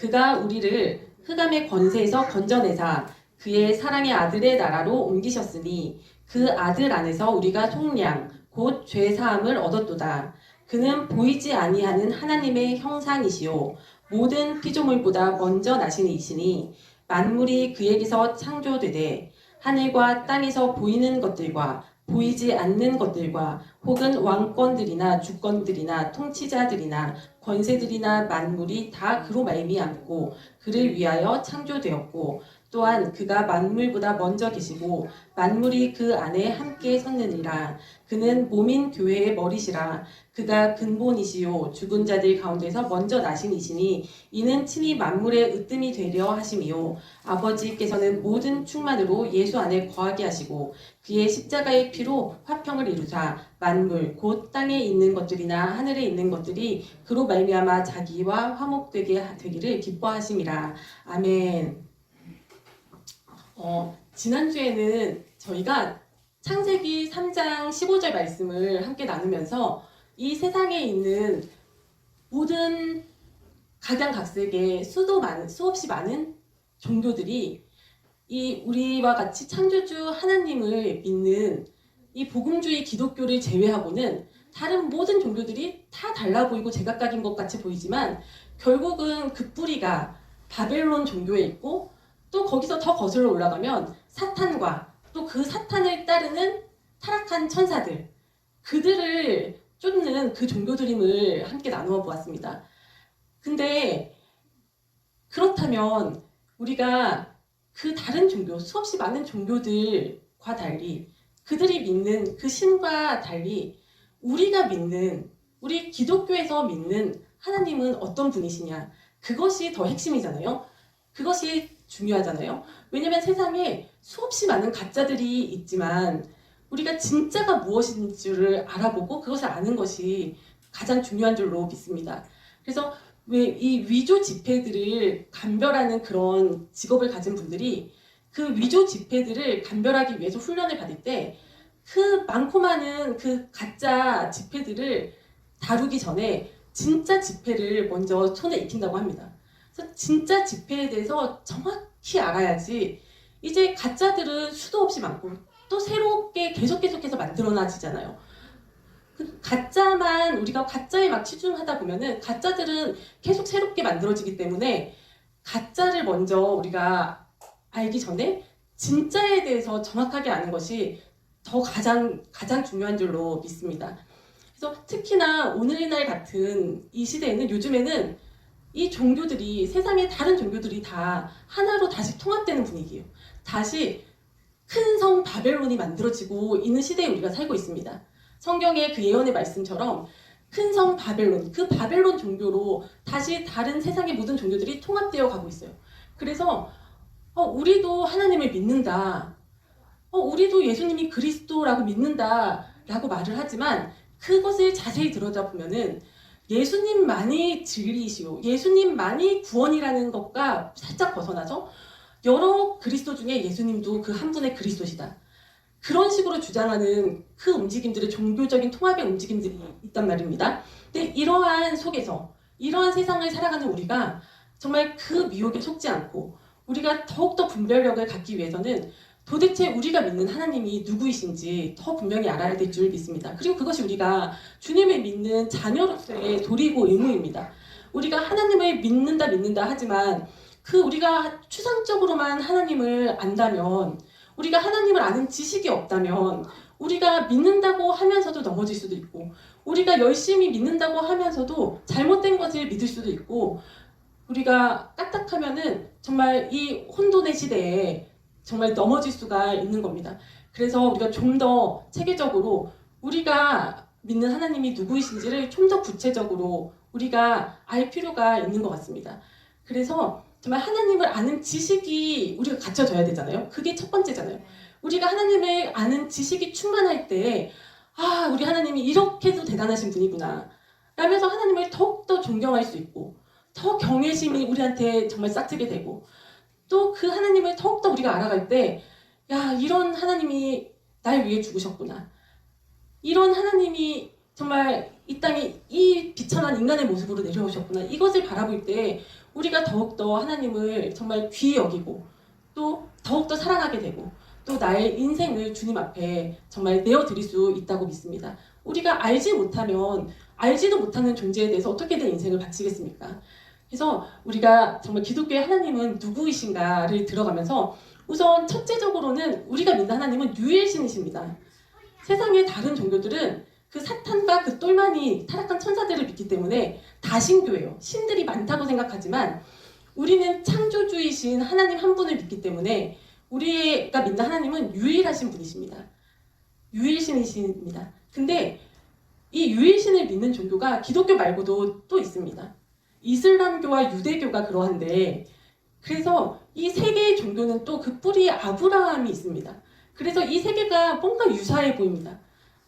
그가 우리를 흑암의 권세에서 건져내사 그의 사랑의 아들의 나라로 옮기셨으니 그 아들 안에서 우리가 속량 곧 죄 사함을 얻었도다. 그는 보이지 아니하는 하나님의 형상이시요 모든 피조물보다 먼저 나신 이시니 만물이 그에게서 창조되되 하늘과 땅에서 보이는 것들과 보이지 않는 것들과 혹은 왕권들이나 주권들이나 통치자들이나 권세들이나 만물이 다 그로 말미암고 그를 위하여 창조되었고 또한 그가 만물보다 먼저 계시고 만물이 그 안에 함께 섰느니라. 그는 몸인 교회의 머리시라. 그가 근본이시요 죽은 자들 가운데서 먼저 나신 이시니 이는 친히 만물의 으뜸이 되려 하심이요 아버지께서는 모든 충만으로 예수 안에 거하게 하시고 그의 십자가의 피로 화평을 이루사 만물 곧 땅에 있는 것들이나 하늘에 있는 것들이 그로 말미암아 자기와 화목되게 되기를 기뻐하심이라. 아멘. 지난주에는 저희가 창세기 3장 15절 말씀을 함께 나누면서 이 세상에 있는 모든 각양각색의 수없이 많은 종교들이 이 우리와 같이 창조주 하나님을 믿는 이 복음주의 기독교를 제외하고는 다른 모든 종교들이 다 달라 보이고 제각각인 것 같이 보이지만 결국은 그 뿌리가 바벨론 종교에 있고 또 거기서 더 거슬러 올라가면 사탄과 또 그 사탄을 따르는 타락한 천사들 그들을 쫓는 그 종교들임을 함께 나누어 보았습니다. 근데 그렇다면 우리가 그 다른 종교, 수없이 많은 종교들과 달리 그들이 믿는 그 신과 달리 우리가 믿는 우리 기독교에서 믿는 하나님은 어떤 분이시냐 그것이 더 핵심이잖아요. 그것이 중요하잖아요. 왜냐하면 세상에 수없이 많은 가짜들이 있지만 우리가 진짜가 무엇인지를 알아보고 그것을 아는 것이 가장 중요한 줄로 믿습니다. 그래서 왜 이 위조 지폐들을 감별하는 그런 직업을 가진 분들이 그 위조 지폐들을 감별하기 위해서 훈련을 받을 때 그 많고 많은 그 가짜 지폐들을 다루기 전에 진짜 지폐를 먼저 손에 익힌다고 합니다. 그래서 진짜 지폐에 대해서 정확히 알아야지 이제 가짜들은 수도 없이 많고 또 새롭게 계속해서 만들어나지잖아요. 그 가짜만 우리가 가짜에 막 치중하다 보면은 가짜들은 계속 새롭게 만들어지기 때문에 가짜를 먼저 우리가 알기 전에 진짜에 대해서 정확하게 아는 것이 더 가장 중요한 줄로 믿습니다. 그래서 특히나 오늘날 같은 이 시대에는 요즘에는 이 종교들이 세상의 다른 종교들이 다 하나로 다시 통합되는 분위기예요. 다시 큰 성 바벨론이 만들어지고 있는 시대에 우리가 살고 있습니다. 성경의 그 예언의 말씀처럼 큰 성 바벨론, 그 바벨론 종교로 다시 다른 세상의 모든 종교들이 통합되어 가고 있어요. 그래서 우리도 하나님을 믿는다. 우리도 예수님이 그리스도라고 믿는다 라고 말을 하지만 그것을 자세히 들여다보면은 예수님만이 진리이시오. 예수님만이 구원이라는 것과 살짝 벗어나서 여러 그리스도 중에 예수님도 그 한 분의 그리스도시다. 그런 식으로 주장하는 그 움직임들의 종교적인 통합의 움직임들이 있단 말입니다. 근데 이러한 속에서 이러한 세상을 살아가는 우리가 정말 그 미혹에 속지 않고 우리가 더욱더 분별력을 갖기 위해서는 도대체 우리가 믿는 하나님이 누구이신지 더 분명히 알아야 될 줄 믿습니다. 그리고 그것이 우리가 주님을 믿는 자녀로서의 도리고 의무입니다. 우리가 하나님을 믿는다 하지만 그 우리가 추상적으로만 하나님을 안다면 우리가 하나님을 아는 지식이 없다면 우리가 믿는다고 하면서도 넘어질 수도 있고 우리가 열심히 믿는다고 하면서도 잘못된 것을 믿을 수도 있고 우리가 까딱하면은 정말 이 혼돈의 시대에 정말 넘어질 수가 있는 겁니다. 그래서 우리가 좀 더 체계적으로 우리가 믿는 하나님이 누구이신지를 좀 더 구체적으로 우리가 알 필요가 있는 것 같습니다. 그래서 정말 하나님을 아는 지식이 우리가 갖춰져야 되잖아요. 그게 첫 번째잖아요. 우리가 하나님을 아는 지식이 충만할 때 우리 하나님이 이렇게도 대단하신 분이구나 라면서 하나님을 더욱더 존경할 수 있고 더 경외심이 우리한테 정말 싹트게 되고 또 그 하나님을 더욱더 우리가 알아갈 때 이런 하나님이 날 위해 죽으셨구나. 이런 하나님이 정말 이 땅에 이 비천한 인간의 모습으로 내려오셨구나. 이것을 바라볼 때 우리가 더욱더 하나님을 정말 귀히 여기고 또 더욱더 사랑하게 되고 또 나의 인생을 주님 앞에 정말 내어드릴 수 있다고 믿습니다. 우리가 알지 못하면 알지도 못하는 존재에 대해서 어떻게 내 인생을 바치겠습니까? 그래서 우리가 정말 기독교의 하나님은 누구이신가를 들어가면서 우선 첫째적으로는 우리가 믿는 하나님은 유일신이십니다. 세상의 다른 종교들은 그 사탄과 그 똘마니 타락한 천사들을 믿기 때문에 다신교예요. 신들이 많다고 생각하지만 우리는 창조주이신 하나님 한 분을 믿기 때문에 우리가 믿는 하나님은 유일하신 분이십니다. 유일신이십니다. 근데 이 유일신을 믿는 종교가 기독교 말고도 또 있습니다. 이슬람교와 유대교가 그러한데 그래서 이 세 개의 종교는 또 그 뿌리에 아브라함이 있습니다. 그래서 이 세 개가 뭔가 유사해 보입니다.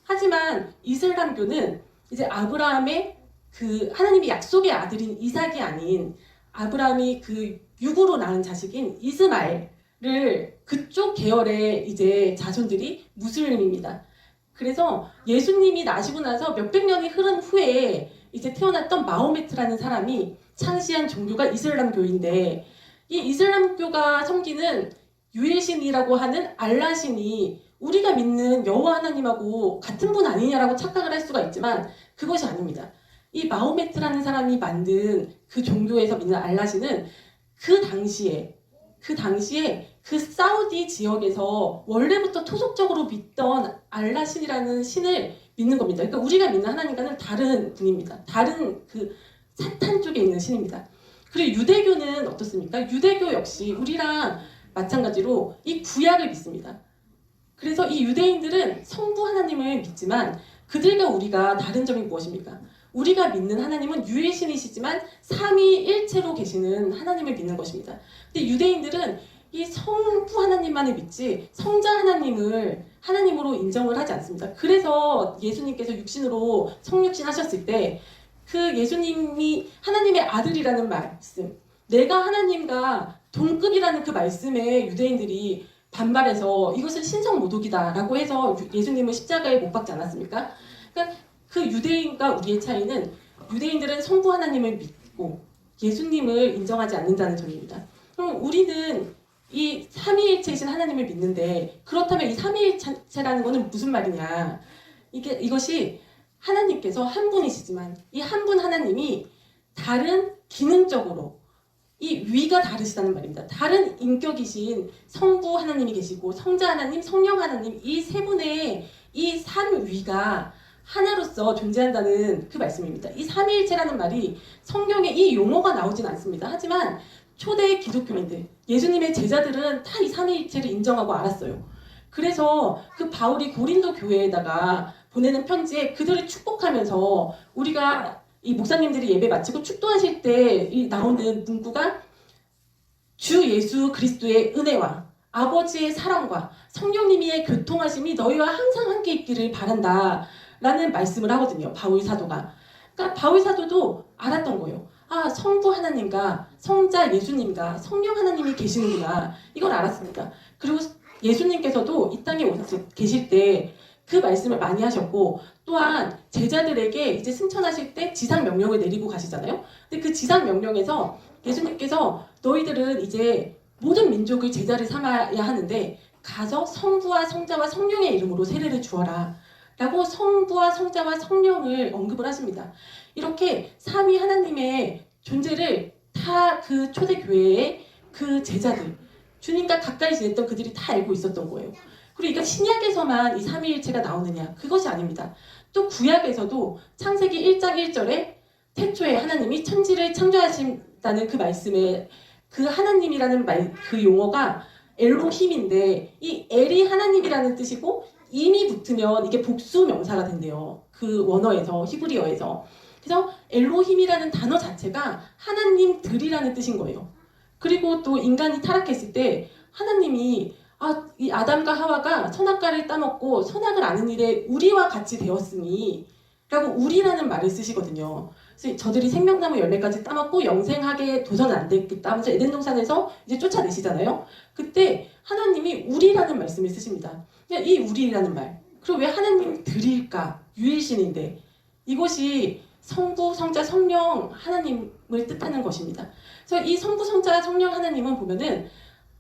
하지만 이슬람교는 이제 아브라함의 그 하나님의 약속의 아들인 이삭이 아닌 아브라함이 그 육으로 낳은 자식인 이스마엘을 그쪽 계열의 이제 자손들이 무슬림입니다. 그래서 예수님이 나시고 나서 몇백 년이 흐른 후에 이제 태어났던 마호메트라는 사람이 창시한 종교가 이슬람교인데 이 이슬람교가 섬기는 유일신이라고 하는 알라신이 우리가 믿는 여호와 하나님하고 같은 분 아니냐라고 착각을 할 수가 있지만 그것이 아닙니다. 이 마호메트라는 사람이 만든 그 종교에서 믿는 알라신은 그 당시에 그 사우디 지역에서 원래부터 토속적으로 믿던 알라신이라는 신을 믿는 겁니다. 그러니까 우리가 믿는 하나님과는 다른 분입니다. 다른 그 사탄 쪽에 있는 신입니다. 그리고 유대교는 어떻습니까? 유대교 역시 우리랑 마찬가지로 이 구약을 믿습니다. 그래서 이 유대인들은 성부 하나님을 믿지만 그들과 우리가 다른 점이 무엇입니까? 우리가 믿는 하나님은 유일신이시지만 삼위일체로 계시는 하나님을 믿는 것입니다. 근데 유대인들은 이 성부 하나님만을 믿지 성자 하나님을 하나님으로 인정을 하지 않습니다. 그래서 예수님께서 육신으로 성육신 하셨을 때 그 예수님이 하나님의 아들이라는 말씀, 내가 하나님과 동급이라는 그 말씀에 유대인들이 반발해서 이것은 신성모독이다라고 해서 예수님을 십자가에 못 박지 않았습니까? 그러니까 그 유대인과 우리의 차이는 유대인들은 성부 하나님을 믿고 예수님을 인정하지 않는다는 점입니다. 그럼 우리는 이 삼위일체이신 하나님을 믿는데 그렇다면 이 삼위일체라는 것은 무슨 말이냐? 이것이 하나님께서 한 분이시지만 이 한 분 하나님이 다른 기능적으로 이 위가 다르시다는 말입니다. 다른 인격이신 성부 하나님이 계시고 성자 하나님, 성령 하나님 이 세 분의 이 삼위가 하나로서 존재한다는 그 말씀입니다. 이 삼위일체라는 말이 성경에 이 용어가 나오진 않습니다. 하지만 초대 기독교인들, 예수님의 제자들은 다 이 삼위일체를 인정하고 알았어요. 그래서 그 바울이 고린도 교회에다가 보내는 편지에 그들을 축복하면서 우리가 이 목사님들이 예배 마치고 축도하실 때 나오는 문구가 주 예수 그리스도의 은혜와 아버지의 사랑과 성령님의 교통하심이 너희와 항상 함께 있기를 바란다 라는 말씀을 하거든요. 바울 사도가. 그러니까 바울 사도도 알았던 거예요. 아, 성부 하나님과 성자 예수님과 성령 하나님이 계시는구나. 이걸 알았습니다. 그리고 예수님께서도 이 땅에 계실 때 그 말씀을 많이 하셨고 또한 제자들에게 이제 승천하실 때 지상 명령을 내리고 가시잖아요. 근데 그 지상 명령에서 예수님께서 너희들은 이제 모든 민족을 제자를 삼아야 하는데 가서 성부와 성자와 성령의 이름으로 세례를 주어라 라고 성부와 성자와 성령을 언급을 하십니다. 이렇게 삼위 하나님의 존재를 다 그 초대교회의 그 제자들 주님과 가까이 지냈던 그들이 다 알고 있었던 거예요. 그리고 이거 신약에서만 이 삼위일체가 나오느냐? 그것이 아닙니다. 또 구약에서도 창세기 1장 1절에 태초에 하나님이 천지를 창조하신다는 그 말씀에 그 하나님이라는 그 용어가 엘로힘인데 이 엘이 하나님이라는 뜻이고 임이 붙으면 이게 복수 명사가 된대요. 그 원어에서 히브리어에서. 그래서 엘로힘이라는 단어 자체가 하나님들이라는 뜻인 거예요. 그리고 또 인간이 타락했을 때 하나님이 이 아담과 하와가 선악과를 따먹고 선악을 아는 일에 우리와 같이 되었으니 라고 우리라는 말을 쓰시거든요. 그래서 저들이 생명나무 열매까지 따먹고 영생하게 도전은 안 됐겠다 하면서 에덴 동산에서 이제 쫓아내시잖아요. 그때 하나님이 우리라는 말씀을 쓰십니다. 그냥 이 우리라는 말. 그리고 왜 하나님들일까? 유일신인데 이것이 성부, 성자, 성령 하나님을 뜻하는 것입니다. 그래서 이 성부, 성자, 성령 하나님은 보면은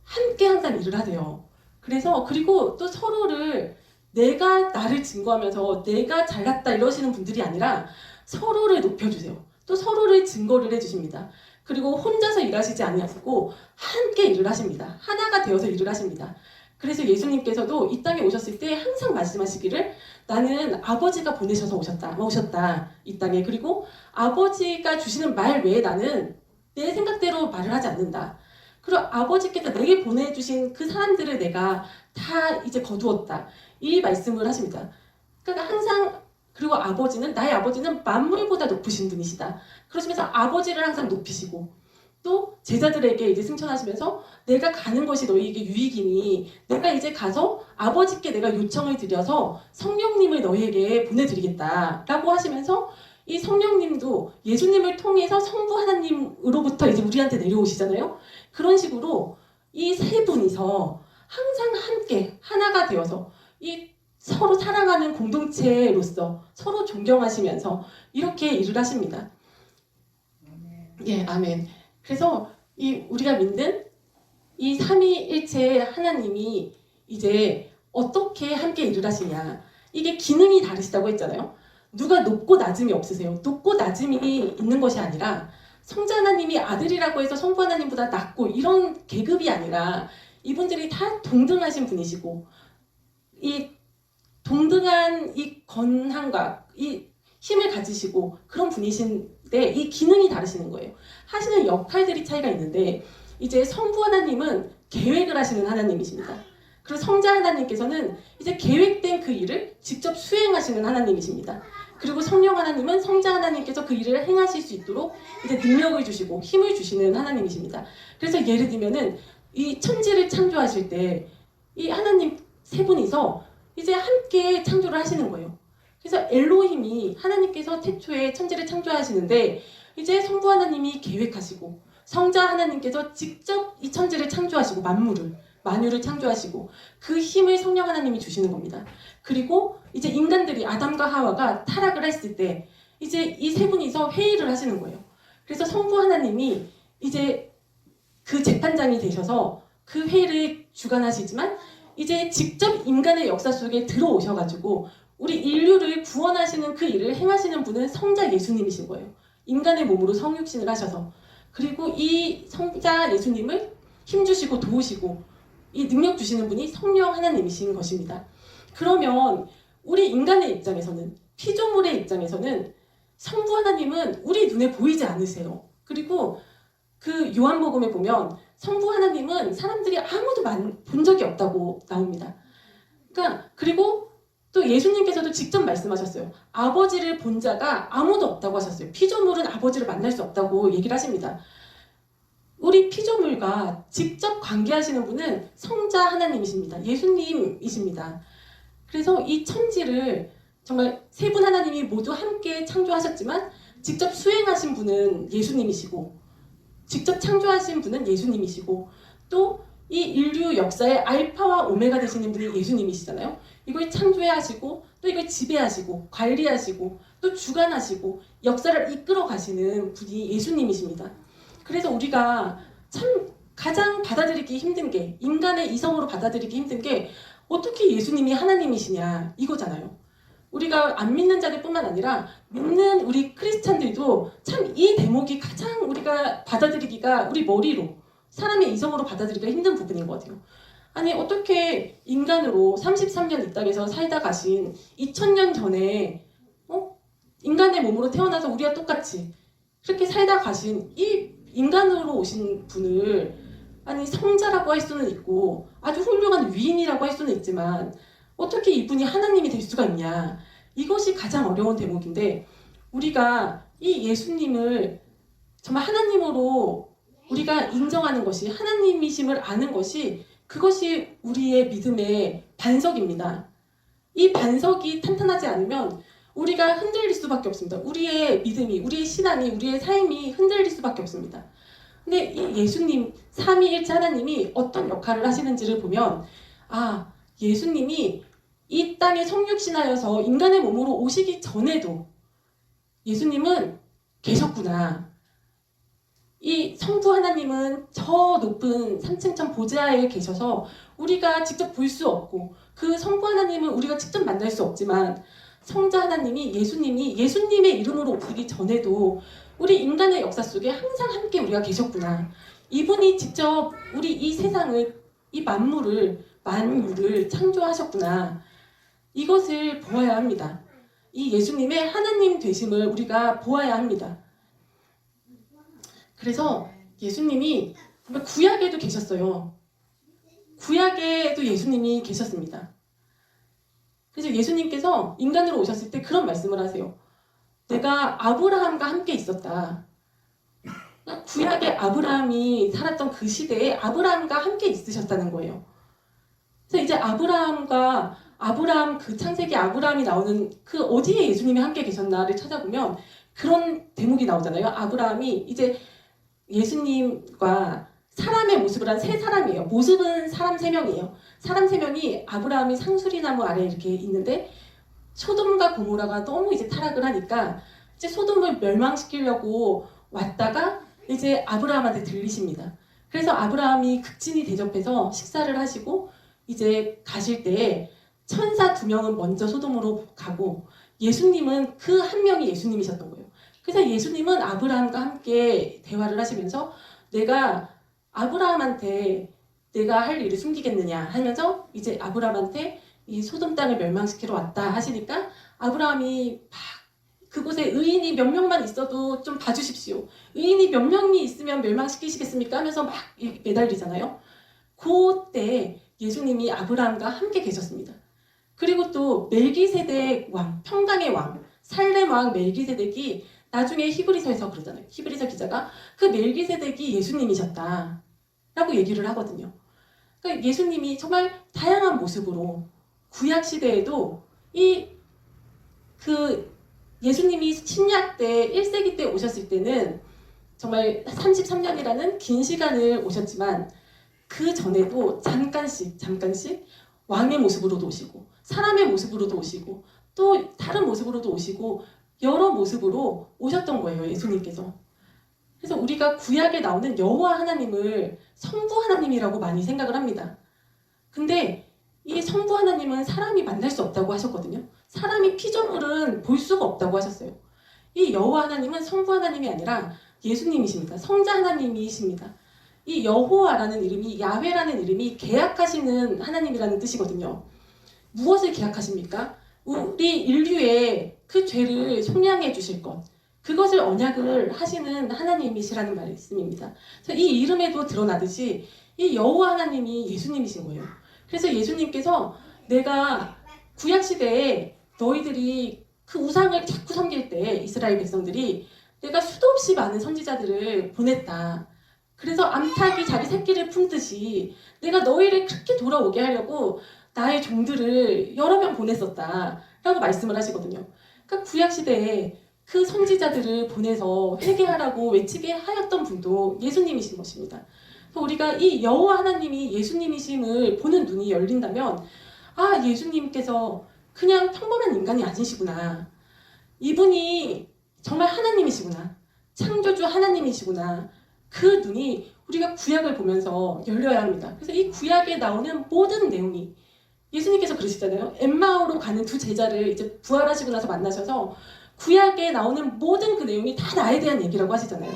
함께 항상 일을 하세요. 그래서 그리고 또 서로를 내가 나를 증거하면서 내가 잘났다 이러시는 분들이 아니라 서로를 높여주세요. 또 서로를 증거를 해주십니다. 그리고 혼자서 일하시지 아니하시고 함께 일을 하십니다. 하나가 되어서 일을 하십니다. 그래서 예수님께서도 이 땅에 오셨을 때 항상 말씀하시기를 나는 아버지가 보내셔서 오셨다 이 땅에. 그리고 아버지가 주시는 말 외에 나는 내 생각대로 말을 하지 않는다. 그리고 아버지께서 내게 보내주신 그 사람들을 내가 다 이제 거두었다. 이 말씀을 하십니다. 그러니까 항상 그리고 나의 아버지는 만물보다 높으신 분이시다. 그러시면서 아버지를 항상 높이시고 또 제자들에게 이제 승천하시면서 내가 가는 것이 너희에게 유익이니 내가 이제 가서 아버지께 내가 요청을 드려서 성령님을 너희에게 보내드리겠다라고 하시면서 이 성령님도 예수님을 통해서 성부 하나님으로부터 이제 우리한테 내려오시잖아요. 그런 식으로 이 세 분이서 항상 함께 하나가 되어서 이 서로 사랑하는 공동체로서 서로 존경하시면서 이렇게 일을 하십니다. 예, 아멘. 그래서 우리가 믿는 이 삼위일체 하나님이 이제 어떻게 함께 일을 하시냐. 이게 기능이 다르시다고 했잖아요. 누가 높고 낮음이 없으세요. 높고 낮음이 있는 것이 아니라 성자 하나님이 아들이라고 해서 성부 하나님보다 낮고 이런 계급이 아니라 이분들이 다 동등하신 분이시고 이 동등한 이 권한과 이 힘을 가지시고 그런 분이신데 이 기능이 다르시는 거예요. 하시는 역할들이 차이가 있는데 이제 성부 하나님은 계획을 하시는 하나님이십니다. 그리고 성자 하나님께서는 이제 계획된 그 일을 직접 수행하시는 하나님이십니다. 그리고 성령 하나님은 성자 하나님께서 그 일을 행하실 수 있도록 이제 능력을 주시고 힘을 주시는 하나님이십니다. 그래서 예를 들면은 이 천지를 창조하실 때 이 하나님 세 분이서 이제 함께 창조를 하시는 거예요. 그래서 엘로힘이 하나님께서 태초에 천지를 창조하시는데 이제 성부 하나님이 계획하시고 성자 하나님께서 직접 이 천지를 창조하시고 만유를 창조하시고 그 힘을 성령 하나님이 주시는 겁니다. 그리고 이제 인간들이 아담과 하와가 타락을 했을 때 이제 이 세 분이서 회의를 하시는 거예요. 그래서 성부 하나님이 이제 그 재판장이 되셔서 그 회의를 주관하시지만 이제 직접 인간의 역사 속에 들어오셔가지고 우리 인류를 구원하시는 그 일을 행하시는 분은 성자 예수님이신 거예요. 인간의 몸으로 성육신을 하셔서. 그리고 이 성자 예수님을 힘주시고 도우시고 이 능력 주시는 분이 성령 하나님이신 것입니다. 그러면 우리 인간의 입장에서는 피조물의 입장에서는 성부 하나님은 우리 눈에 보이지 않으세요. 그리고 그 요한복음에 보면 성부 하나님은 사람들이 아무도 본 적이 없다고 나옵니다. 그러니까 그리고 또 예수님께서도 직접 말씀하셨어요. 아버지를 본 자가 아무도 없다고 하셨어요. 피조물은 아버지를 만날 수 없다고 얘기를 하십니다. 우리 피조물과 직접 관계하시는 분은 성자 하나님이십니다. 예수님이십니다. 그래서 이 천지를 정말 세 분 하나님이 모두 함께 창조하셨지만 직접 수행하신 분은 예수님이시고 직접 창조하신 분은 예수님이시고 또 이 인류 역사의 알파와 오메가 되시는 분이 예수님이시잖아요. 이걸 창조하시고 또 이걸 지배하시고 관리하시고 또 주관하시고 역사를 이끌어 가시는 분이 예수님이십니다. 그래서 우리가 참 가장 받아들이기 힘든 게 인간의 이성으로 받아들이기 힘든 게 어떻게 예수님이 하나님이시냐 이거잖아요. 우리가 안 믿는 자들 뿐만 아니라 믿는 우리 크리스찬들도 참 이 대목이 가장 우리가 받아들이기가 우리 머리로 사람의 이성으로 받아들이기가 힘든 부분인 것 같아요. 아니 어떻게 인간으로 33년 이 땅에서 살다 가신 2000년 전에 인간의 몸으로 태어나서 우리와 똑같이 그렇게 살다 가신 이 인간으로 오신 분을 아니 성자라고 할 수는 있고 아주 훌륭한 위인이라고 할 수는 있지만 어떻게 이분이 하나님이 될 수가 있냐. 이것이 가장 어려운 대목인데 우리가 이 예수님을 정말 하나님으로 우리가 인정하는 것이 하나님이심을 아는 것이 그것이 우리의 믿음의 반석입니다. 이 반석이 탄탄하지 않으면 우리가 흔들릴 수밖에 없습니다. 우리의 믿음이, 우리의 신앙이, 우리의 삶이 흔들릴 수밖에 없습니다. 근데 이 예수님, 삼위일체 하나님이 어떤 역할을 하시는지를 보면 예수님이 이 땅에 성육신하여서 인간의 몸으로 오시기 전에도 예수님은 계셨구나. 이 성부 하나님은 저 높은 3층천 보좌에 계셔서 우리가 직접 볼 수 없고, 그 성부 하나님은 우리가 직접 만날 수 없지만 성자 하나님이, 예수님이 예수님의 이름으로 오시기 전에도 우리 인간의 역사 속에 항상 함께 우리가 계셨구나. 이분이 직접 우리 이 세상을, 이 만유를 창조하셨구나. 이것을 보아야 합니다. 이 예수님의 하나님 되심을 우리가 보아야 합니다. 그래서 예수님이 정말 구약에도 계셨어요. 구약에도 예수님이 계셨습니다. 그래서 예수님께서 인간으로 오셨을 때 그런 말씀을 하세요. 내가 아브라함과 함께 있었다. 구약의 아브라함이 살았던 그 시대에 아브라함과 함께 있으셨다는 거예요. 그래서 이제 아브라함 그 창세기 아브라함이 나오는 그 어디에 예수님이 함께 계셨나를 찾아보면 그런 대목이 나오잖아요. 아브라함이 이제 예수님과 사람의 모습을 한 세 사람이에요. 모습은 사람 3명이에요. 사람 3명이 아브라함이 상수리나무 아래에 이렇게 있는데 소돔과 고모라가 너무 이제 타락을 하니까 이제 소돔을 멸망시키려고 왔다가 이제 아브라함한테 들리십니다. 그래서 아브라함이 극진히 대접해서 식사를 하시고 이제 가실 때 천사 2명은 먼저 소돔으로 가고 예수님은 그 한 명이 예수님이셨던 거예요. 그래서 예수님은 아브라함과 함께 대화를 하시면서 내가 아브라함한테 내가 할 일을 숨기겠느냐 하면서 이제 아브라함한테 이 소돔 땅을 멸망시키러 왔다 하시니까 아브라함이 막 그곳에 의인이 몇 명만 있어도 좀 봐주십시오. 의인이 몇 명이 있으면 멸망시키시겠습니까? 하면서 막 매달리잖아요. 그때 예수님이 아브라함과 함께 계셨습니다. 그리고 또 멜기세덱 왕, 평강의 왕, 살렘 왕 멜기세덱이 나중에 히브리서에서 그러잖아요. 히브리서 기자가 그 멜기세덱이 예수님이셨다 라고 얘기를 하거든요. 그러니까 예수님이 정말 다양한 모습으로 구약 시대에도 예수님이 신약 때 1세기 때 오셨을 때는 정말 33년이라는 긴 시간을 오셨지만 그 전에도 잠깐씩 왕의 모습으로도 오시고 사람의 모습으로도 오시고 또 다른 모습으로도 오시고 여러 모습으로 오셨던 거예요. 예수님께서. 그래서 우리가 구약에 나오는 여호와 하나님을 성부 하나님이라고 많이 생각을 합니다. 근데 이 성부 하나님은 사람이 만날 수 없다고 하셨거든요. 사람이 피조물은 볼 수가 없다고 하셨어요. 이 여호와 하나님은 성부 하나님이 아니라 예수님이십니다. 성자 하나님이십니다. 이 여호와라는 이름이, 야훼라는 이름이 계약하시는 하나님이라는 뜻이거든요. 무엇을 계약하십니까? 우리 인류의 그 죄를 속량해 주실 것, 그것을 언약을 하시는 하나님이시라는 말씀입니다. 그래서 이 이름에도 드러나듯이 이 여호와 하나님이 예수님이신 거예요. 그래서 예수님께서 내가 구약시대에 너희들이 그 우상을 자꾸 섬길 때 이스라엘 백성들이 내가 수도 없이 많은 선지자들을 보냈다. 그래서 암탉이 자기 새끼를 품듯이 내가 너희를 그렇게 돌아오게 하려고 나의 종들을 여러 명 보냈었다 라고 말씀을 하시거든요. 그러니까 구약시대에 그 선지자들을 보내서 회개하라고 외치게 하였던 분도 예수님이신 것입니다. 우리가 이 여호와 하나님이 예수님이심을 보는 눈이 열린다면 아, 예수님께서 그냥 평범한 인간이 아니시구나. 이분이 정말 하나님이시구나. 창조주 하나님이시구나. 그 눈이 우리가 구약을 보면서 열려야 합니다. 그래서 이 구약에 나오는 모든 내용이 예수님께서 그러시잖아요. 엠마오로 가는 두 제자를 이제 부활하시고 나서 만나셔서 구약에 나오는 모든 그 내용이 다 나에 대한 얘기라고 하시잖아요.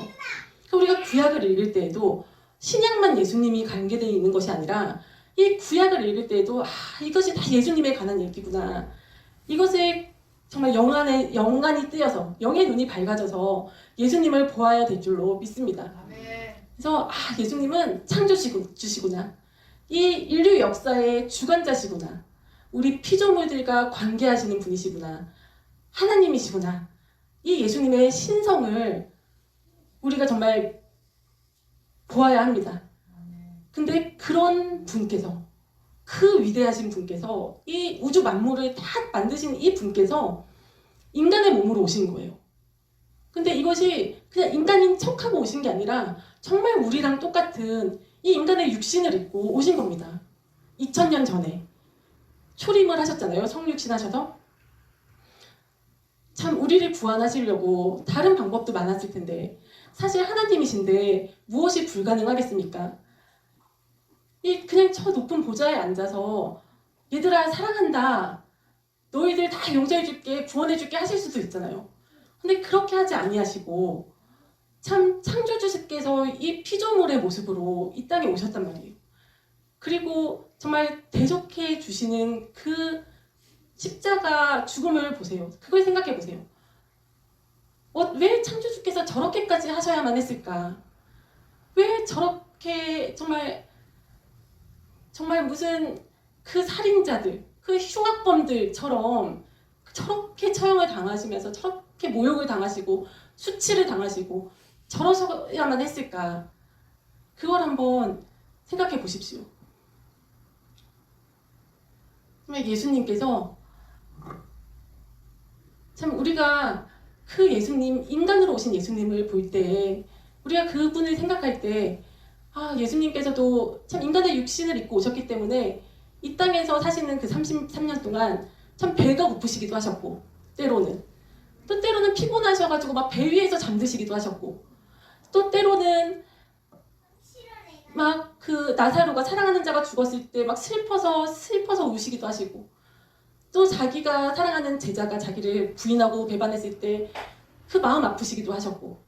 그러니까 우리가 구약을 읽을 때에도 신약만 예수님이 관계되어 있는 것이 아니라 이 구약을 읽을 때에도 아, 이것이 다 예수님에 관한 얘기구나. 이것을 정말 영안이 뜨여서 영의 눈이 밝아져서 예수님을 보아야 될 줄로 믿습니다. 그래서 아, 예수님은 창조주시구나. 이 인류 역사의 주관자시구나. 우리 피조물들과 관계하시는 분이시구나. 하나님이시구나. 이 예수님의 신성을 우리가 정말 보아야 합니다. 근데 그런 분께서, 그 위대하신 분께서, 이 우주 만물을 다 만드신 이 분께서 인간의 몸으로 오신 거예요. 근데 이것이 그냥 인간인 척하고 오신 게 아니라 정말 우리랑 똑같은 이 인간의 육신을 입고 오신 겁니다. 2000년 전에 초림을 하셨잖아요. 성육신 하셔서. 참 우리를 구원하시려고 다른 방법도 많았을 텐데 사실 하나님이신데 무엇이 불가능하겠습니까? 그냥 저 높은 보좌에 앉아서 얘들아 사랑한다, 너희들 다 용서해줄게, 구원해줄게 하실 수도 있잖아요. 근데 그렇게 하지 아니하시고 참 창조주께서 이 피조물의 모습으로 이 땅에 오셨단 말이에요. 그리고 정말 대속해 주시는 그 십자가 죽음을 보세요. 그걸 생각해 보세요. 왜 창조주께서 저렇게까지 하셔야만 했을까? 왜 저렇게 정말 무슨 그 살인자들, 그 흉악범들처럼 저렇게 처형을 당하시면서 저렇게 모욕을 당하시고 수치를 당하시고 저러셔야만 했을까? 그걸 한번 생각해 보십시오. 정말 예수님께서 참 우리가 그 예수님, 인간으로 오신 예수님을 볼 때, 우리가 그분을 생각할 때, 예수님께서도 참 인간의 육신을 입고 오셨기 때문에 이 땅에서 사시는 그 33년 동안 참 배가 고프시기도 하셨고, 때로는 피곤하셔가지고 막 배 위에서 잠드시기도 하셨고, 또 때로는 막 그 나사로가, 사랑하는 자가 죽었을 때 막 슬퍼서 우시기도 하시고, 또 자기가 사랑하는 제자가 자기를 부인하고 배반했을 때 그 마음 아프시기도 하셨고,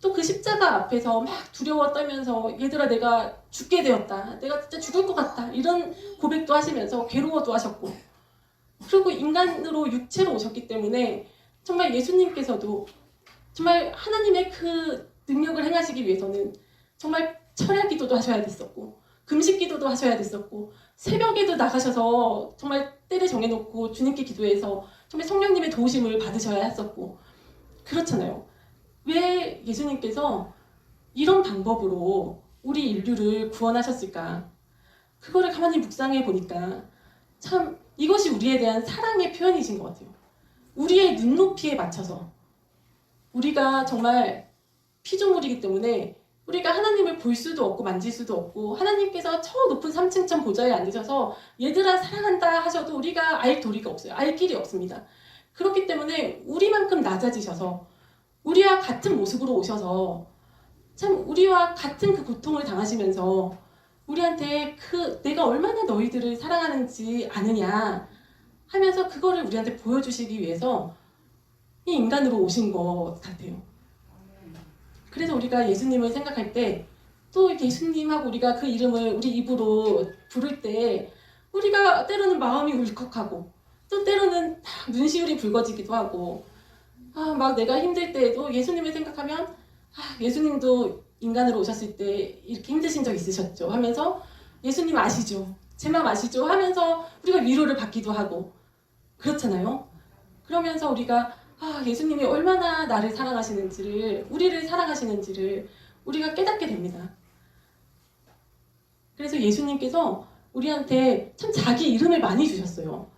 또 그 십자가 앞에서 막 두려워 떨면서 얘들아 내가 죽게 되었다, 내가 진짜 죽을 것 같다, 이런 고백도 하시면서 괴로워도 하셨고, 그리고 인간으로 육체로 오셨기 때문에 정말 예수님께서도 정말 하나님의 그 능력을 행하시기 위해서는 정말 철야 기도도 하셔야 됐었고, 금식 기도도 하셔야 됐었고, 새벽에도 나가셔서 정말 때를 정해놓고 주님께 기도해서 정말 성령님의 도우심을 받으셔야 했었고, 그렇잖아요. 왜 예수님께서 이런 방법으로 우리 인류를 구원하셨을까? 그거를 가만히 묵상해 보니까 참 이것이 우리에 대한 사랑의 표현이신 것 같아요. 우리의 눈높이에 맞춰서, 우리가 정말 피조물이기 때문에 우리가 하나님을 볼 수도 없고 만질 수도 없고, 하나님께서 저 높은 3층천 보좌에 앉으셔서 얘들아 사랑한다 하셔도 우리가 알 도리가 없어요. 알 길이 없습니다. 그렇기 때문에 우리만큼 낮아지셔서 우리와 같은 모습으로 오셔서 참 우리와 같은 그 고통을 당하시면서 우리한테 내가 얼마나 너희들을 사랑하는지 아느냐 하면서 그거를 우리한테 보여주시기 위해서 이 인간으로 오신 것 같아요. 그래서 우리가 예수님을 생각할 때, 또 예수님하고 우리가 그 이름을 우리 입으로 부를 때 우리가 때로는 마음이 울컥하고, 또 때로는 눈시울이 붉어지기도 하고, 막 내가 힘들 때에도 예수님을 생각하면 예수님도 인간으로 오셨을 때 이렇게 힘드신 적 있으셨죠 하면서, 예수님 아시죠? 제 마음 아시죠? 하면서 우리가 위로를 받기도 하고 그렇잖아요. 그러면서 우리가 예수님이 얼마나 나를 사랑하시는지를, 우리를 사랑하시는지를 우리가 깨닫게 됩니다. 그래서 예수님께서 우리한테 참 자기 이름을 많이 주셨어요.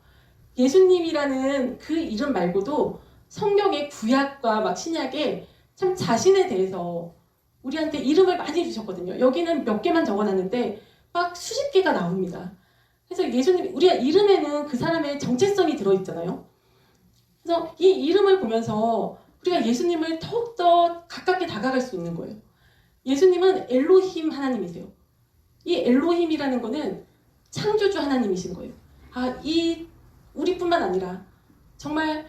예수님이라는 그 이름 말고도 성경의 구약과 막 신약에 참 자신에 대해서 우리한테 이름을 많이 주셨거든요. 여기는 몇 개만 적어놨는데 막 수십 개가 나옵니다. 그래서 예수님, 우리가 이름에는 그 사람의 정체성이 들어있잖아요. 그래서 이 이름을 보면서 우리가 예수님을 더욱더 가깝게 다가갈 수 있는 거예요. 예수님은 엘로힘 하나님이세요. 이 엘로힘이라는 거는 창조주 하나님이신 거예요. 우리뿐만 아니라 정말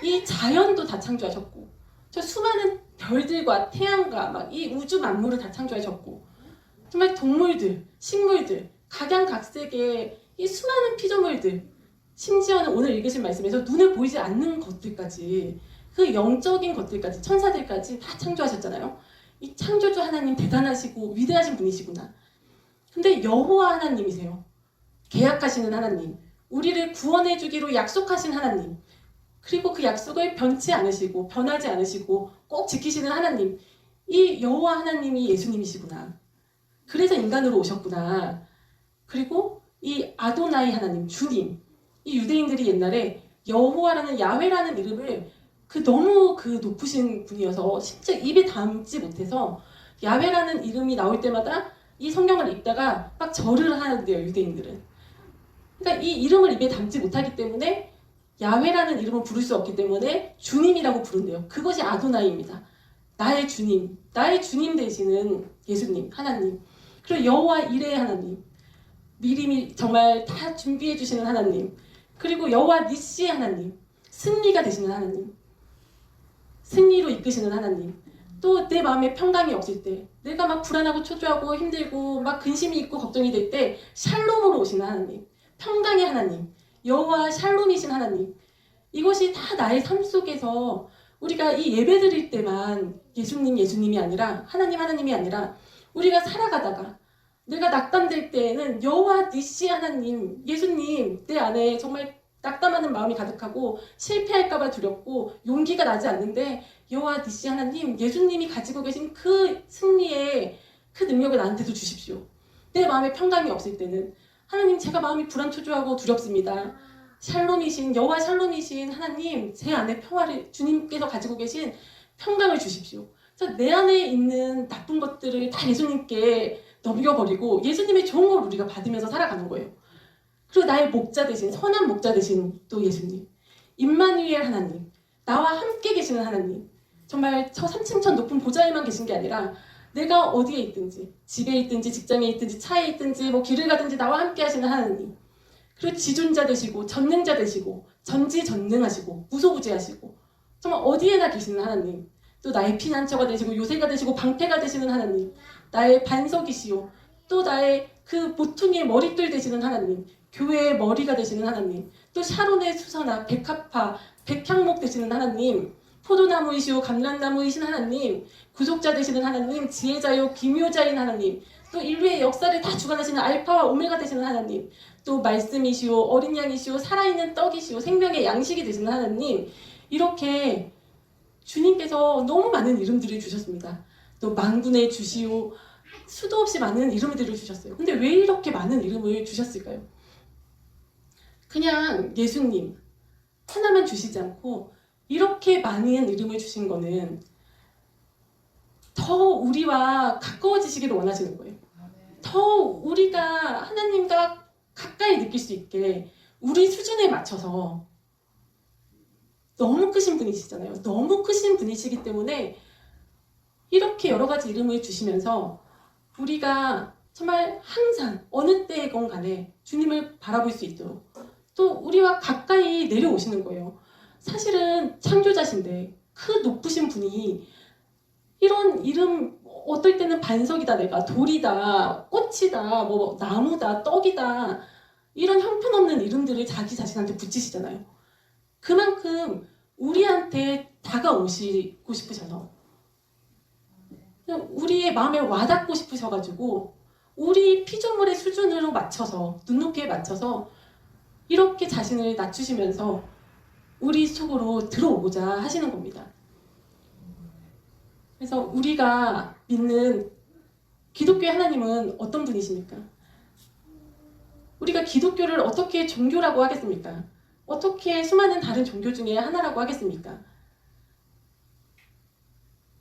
이 자연도 다 창조하셨고, 저 수많은 별들과 태양과 막 이 우주 만물을 다 창조하셨고, 정말 동물들, 식물들, 각양각색의 이 수많은 피조물들, 심지어는 오늘 읽으신 말씀에서 눈에 보이지 않는 것들까지, 그 영적인 것들까지, 천사들까지 다 창조하셨잖아요. 이 창조주 하나님 대단하시고 위대하신 분이시구나. 근데 여호와 하나님이세요. 계약하시는 하나님, 우리를 구원해 주기로 약속하신 하나님, 그리고 그 약속을 변치 않으시고 변하지 않으시고 꼭 지키시는 하나님, 이 여호와 하나님이 예수님이시구나. 그래서 인간으로 오셨구나. 그리고 이 아도나이 하나님, 주님, 이 유대인들이 옛날에 여호와라는, 야훼라는 이름을 너무 높으신 분이어서 진짜 입에 담지 못해서 야훼라는 이름이 나올 때마다 이 성경을 읽다가 막 절을 하는데요, 유대인들은. 그러니까 이 이름을 입에 담지 못하기 때문에, 야훼라는 이름을 부를 수 없기 때문에 주님이라고 부른대요. 그것이 아도나이입니다. 나의 주님 되시는 예수님, 하나님, 그리고 여호와 이레의 하나님, 미리 정말 다 준비해 주시는 하나님, 그리고 여호와 니시의 하나님, 승리가 되시는 하나님, 승리로 이끄시는 하나님, 또 내 마음에 평강이 없을 때, 내가 막 불안하고 초조하고 힘들고 막 근심이 있고 걱정이 될 때 샬롬으로 오시는 하나님, 평강의 하나님, 여호와 샬롬이신 하나님, 이것이 다 나의 삶 속에서 우리가 이 예배 드릴 때만 예수님이 아니라 하나님이 아니라 우리가 살아가다가 내가 낙담될 때에는 여호와 니시 하나님, 예수님, 내 안에 정말 낙담하는 마음이 가득하고 실패할까봐 두렵고 용기가 나지 않는데 여호와 니시 하나님, 예수님이 가지고 계신 그 승리의 그 능력을 나한테도 주십시오. 내 마음에 평강이 없을 때는 하나님, 제가 마음이 불안초조하고 두렵습니다. 샬롬이신 여호와 샬롬이신 하나님, 제 안에 평화를 주님께서 가지고 계신 평강을 주십시오. 그래서 내 안에 있는 나쁜 것들을 다 예수님께 넘겨버리고 예수님의 좋은 걸 우리가 받으면서 살아가는 거예요. 그리고 나의 목자 되신, 선한 목자 되신 또 예수님, 임마누엘 하나님, 나와 함께 계시는 하나님, 정말 저 3층 천 높은 보좌에만 계신 게 아니라 내가 어디에 있든지, 집에 있든지 직장에 있든지 차에 있든지 뭐 길을 가든지 나와 함께 하시는 하나님, 그리고 지존자 되시고 전능자 되시고 전지전능하시고 무소부지하시고 정말 어디에나 계시는 하나님, 또 나의 피난처가 되시고 요새가 되시고 방패가 되시는 하나님, 나의 반석이시오, 또 나의 그 모퉁이의 머릿돌 되시는 하나님, 교회의 머리가 되시는 하나님, 또 샤론의 수선화, 백합화, 백향목 되시는 하나님, 포도나무이시오 감람나무이신 하나님, 구속자 되시는 하나님, 지혜자요 기묘자인 하나님, 또 인류의 역사를 다 주관하시는 알파와 오메가 되시는 하나님, 또 말씀이시오 어린 양이시오 살아있는 떡이시오 생명의 양식이 되시는 하나님, 이렇게 주님께서 너무 많은 이름들을 주셨습니다. 또 만군의 주시오, 수도 없이 많은 이름들을 주셨어요. 근데 왜 이렇게 많은 이름을 주셨을까요? 그냥 예수님 하나만 주시지 않고 이렇게 많은 이름을 주신 거는 더 우리와 가까워지시기를 원하시는 거예요. 더 우리가 하나님과 가까이 느낄 수 있게 우리 수준에 맞춰서, 너무 크신 분이시잖아요. 너무 크신 분이시기 때문에 이렇게 여러 가지 이름을 주시면서 우리가 정말 항상 어느 때건 간에 주님을 바라볼 수 있도록 또 우리와 가까이 내려오시는 거예요. 사실은 창조자신데 그 높으신 분이 이런 이름, 어떨 때는 반석이다, 내가 돌이다, 꽃이다, 뭐 나무다, 떡이다, 이런 형편없는 이름들을 자기 자신한테 붙이시잖아요. 그만큼 우리한테 다가오시고 싶으셔서, 우리의 마음에 와닿고 싶으셔가지고 우리 피조물의 수준으로 맞춰서, 눈높이에 맞춰서 이렇게 자신을 낮추시면서 우리 속으로 들어오고자 하시는 겁니다. 그래서 우리가 믿는 기독교의 하나님은 어떤 분이십니까? 우리가 기독교를 어떻게 종교라고 하겠습니까? 어떻게 수많은 다른 종교 중에 하나라고 하겠습니까?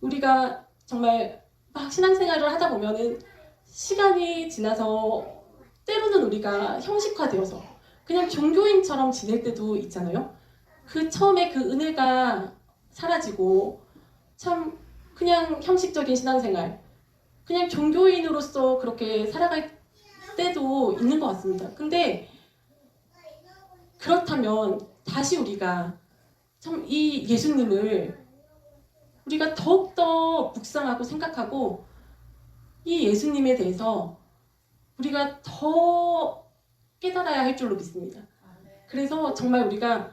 우리가 정말 막 신앙생활을 하다 보면은 시간이 지나서 때로는 우리가 형식화되어서 그냥 종교인처럼 지낼 때도 있잖아요. 그 처음에 그 은혜가 사라지고 참 그냥 형식적인 신앙생활, 그냥 종교인으로서 그렇게 살아갈 때도 있는 것 같습니다. 근데 그렇다면 다시 우리가 참 이 예수님을 우리가 더욱더 묵상하고 생각하고 이 예수님에 대해서 우리가 더 깨달아야 할 줄로 믿습니다. 그래서 정말 우리가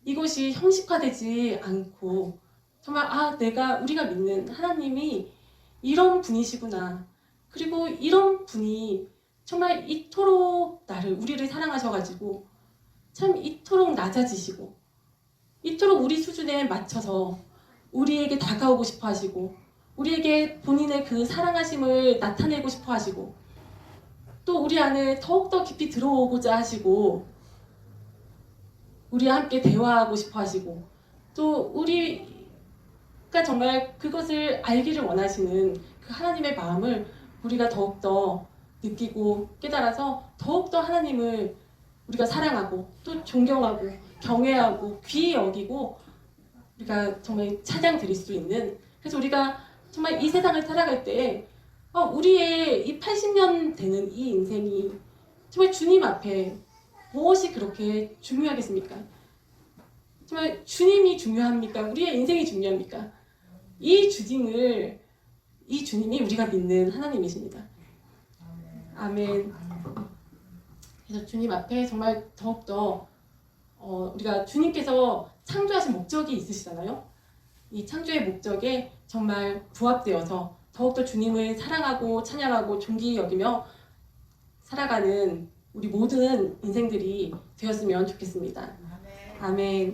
이것이 형식화되지 않고 정말 우리가 믿는 하나님이 이런 분이시구나, 그리고 이런 분이 정말 이토록 우리를 사랑하셔가지고 참 이토록 낮아지시고 이토록 우리 수준에 맞춰서 우리에게 다가오고 싶어 하시고 우리에게 본인의 그 사랑하심을 나타내고 싶어 하시고 또 우리 안에 더욱더 깊이 들어오고자 하시고 우리와 함께 대화하고 싶어 하시고 또 우리가 정말 그것을 알기를 원하시는 그 하나님의 마음을 우리가 더욱더 느끼고 깨달아서 더욱더 하나님을 우리가 사랑하고 또 존경하고 경외하고 귀히 여기고 우리가 정말 찬양 드릴 수 있는 그래서 우리가 정말 이 세상을 살아갈 때 우리의 이 80년 되는 이 인생이 정말 주님 앞에 무엇이 그렇게 중요하겠습니까? 정말 주님이 중요합니까? 우리의 인생이 중요합니까? 이 주님이 우리가 믿는 하나님이십니다. 아멘. 그래서 주님 앞에 정말 더욱더 우리가 주님께서 창조하신 목적이 있으시잖아요. 이 창조의 목적에 정말 부합되어서 더욱더 주님을 사랑하고 찬양하고 존귀히 여기며 살아가는 우리 모든 인생들이 되었으면 좋겠습니다. 아멘.